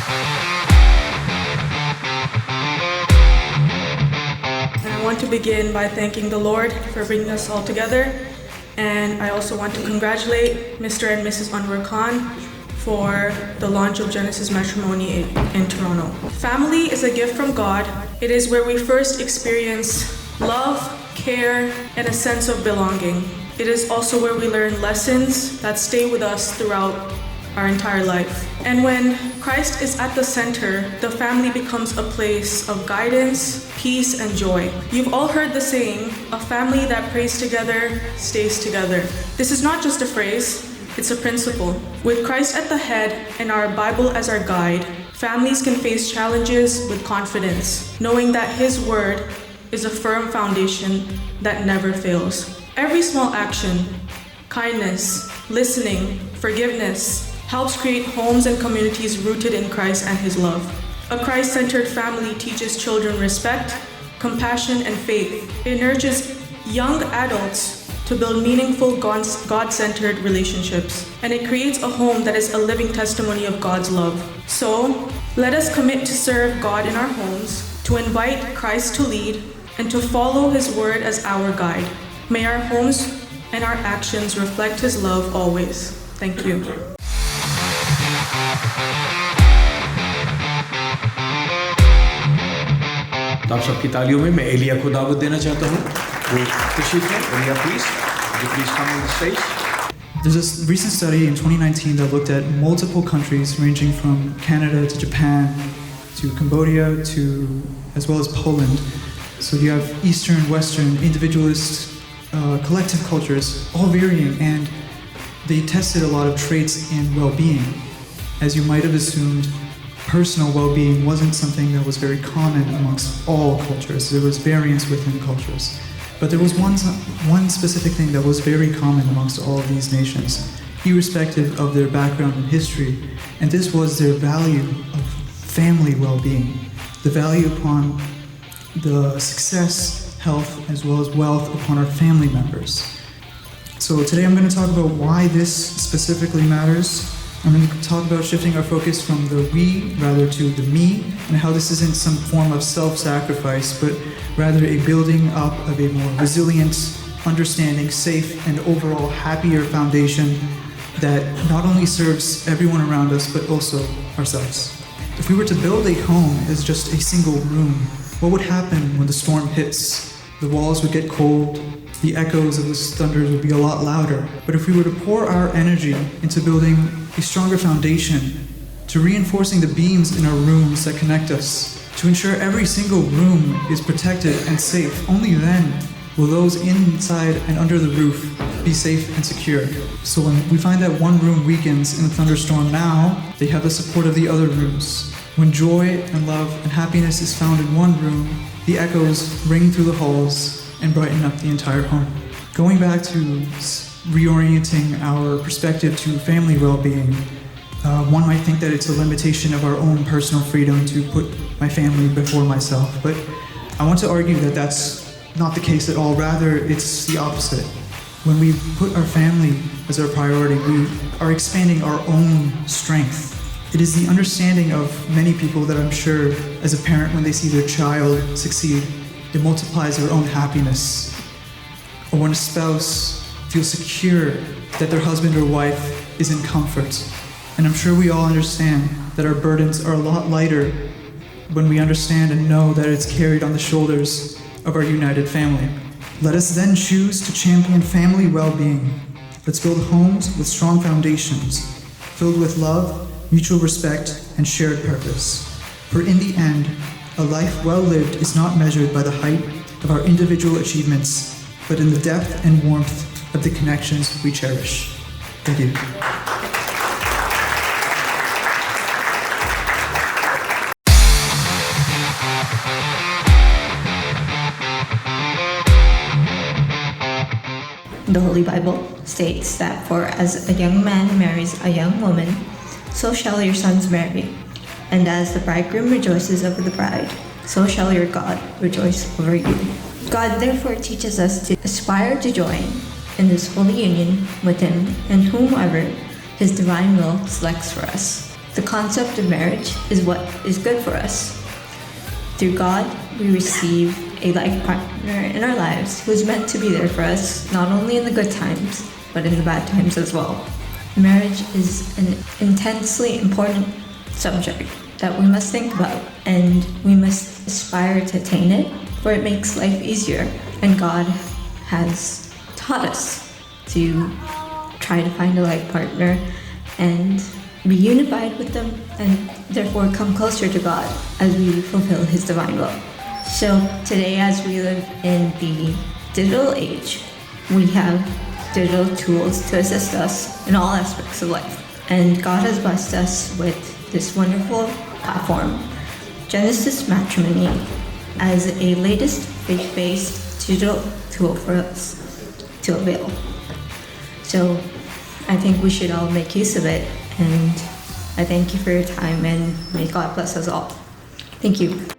I want to begin by thanking the Lord for bringing us all together, and I also want to congratulate Mr. and Mrs. Anwar Khan for the launch of Genesis Matrimony in Toronto. Family is a gift from God. It is where we first experience love, care, and a sense of belonging. It is also where we learn lessons that stay with us throughout our entire life. And when Christ is at the center, the family becomes a place of guidance, peace, and joy. You've all heard the saying, a family that prays together stays together. This is not just a phrase, it's a principle. With Christ at the head and our Bible as our guide, families can face challenges with confidence, knowing that His Word is a firm foundation that never fails. Every small action, kindness, listening, forgiveness, helps create homes and communities rooted in Christ and His love. A Christ-centered family teaches children respect, compassion, and faith. It nurtures young adults to build meaningful God-centered relationships. And it creates a home that is a living testimony of God's love. So, let us commit to serve God in our homes, to invite Christ to lead, and to follow His Word as our guide. May our homes and our actions reflect His love always. Thank you. तो आप सबकी तालियों में मैं एलिया को दावत देना चाहता हूँ वो तशरीफ है Elia please come on the stage. There's a recent study in 2019 that looked at multiple countries ranging from Canada to Japan to Cambodia to as well as Poland. So you have Eastern, Western, individualist, collective cultures, all varying, and they tested a lot of traits in well-being. As you might have assumed, personal well-being wasn't something that was very common amongst all cultures. There was variance within cultures. But there was one specific thing that was very common amongst all of these nations, irrespective of their background and history, and this was their value of family well-being, the value upon the success, health, as well as wealth upon our family members. So today I'm going to talk about why this specifically matters. I'm going to talk about shifting our focus from the we rather to the me, and how this isn't some form of self-sacrifice, but rather a building up of a more resilient, understanding, safe, and overall happier foundation that not only serves everyone around us, but also ourselves. If we were to build a home as just a single room, what would happen when the storm hits? The walls would get cold, the echoes of the thunders would be a lot louder. But if we were to pour our energy into building a stronger foundation, to reinforcing the beams in our rooms that connect us, to ensure every single room is protected and safe, only then will those inside and under the roof be safe and secure. So when we find that one room weakens in a thunderstorm now, they have the support of the other rooms. When joy and love and happiness is found in one room, the echoes ring through the halls and brighten up the entire home. Going back to reorienting our perspective to family well-being, one might think that it's a limitation of our own personal freedom to put my family before myself, but I want to argue that that's not the case at all. Rather, it's the opposite. When we put our family as our priority, we are expanding our own strength. It is the understanding of many people that I'm sure, as a parent, when they see their child succeed, it multiplies their own happiness. Or when a spouse feels secure that their husband or wife is in comfort. And I'm sure we all understand that our burdens are a lot lighter when we understand and know that it's carried on the shoulders of our united family. Let us then choose to champion family well-being. Let's build homes with strong foundations, filled with love, mutual respect, and shared purpose. For in the end, a life well lived is not measured by the height of our individual achievements, but in the depth and warmth of the connections we cherish. Thank you. The Holy Bible states that for as a young man marries a young woman, so shall your sons marry. And as the bridegroom rejoices over the bride, so shall your God rejoice over you. God therefore teaches us to aspire to join in this holy union with Him and whomever His divine will selects for us. The concept of marriage is what is good for us. Through God, we receive a life partner in our lives who is meant to be there for us, not only in the good times, but in the bad times as well. Marriage is an intensely important subject that we must think about, and we must aspire to attain it, for it makes life easier, and God has taught us to try to find a life partner and be unified with them, and therefore come closer to God as we fulfill His divine will. So today, as we live in the digital age, we have digital tools to assist us in all aspects of life. And God has blessed us with this wonderful platform, Genesis Matrimony, as a latest faith-based digital tool for us to avail. So I think we should all make use of it, and I thank you for your time, and may God bless us all. Thank you.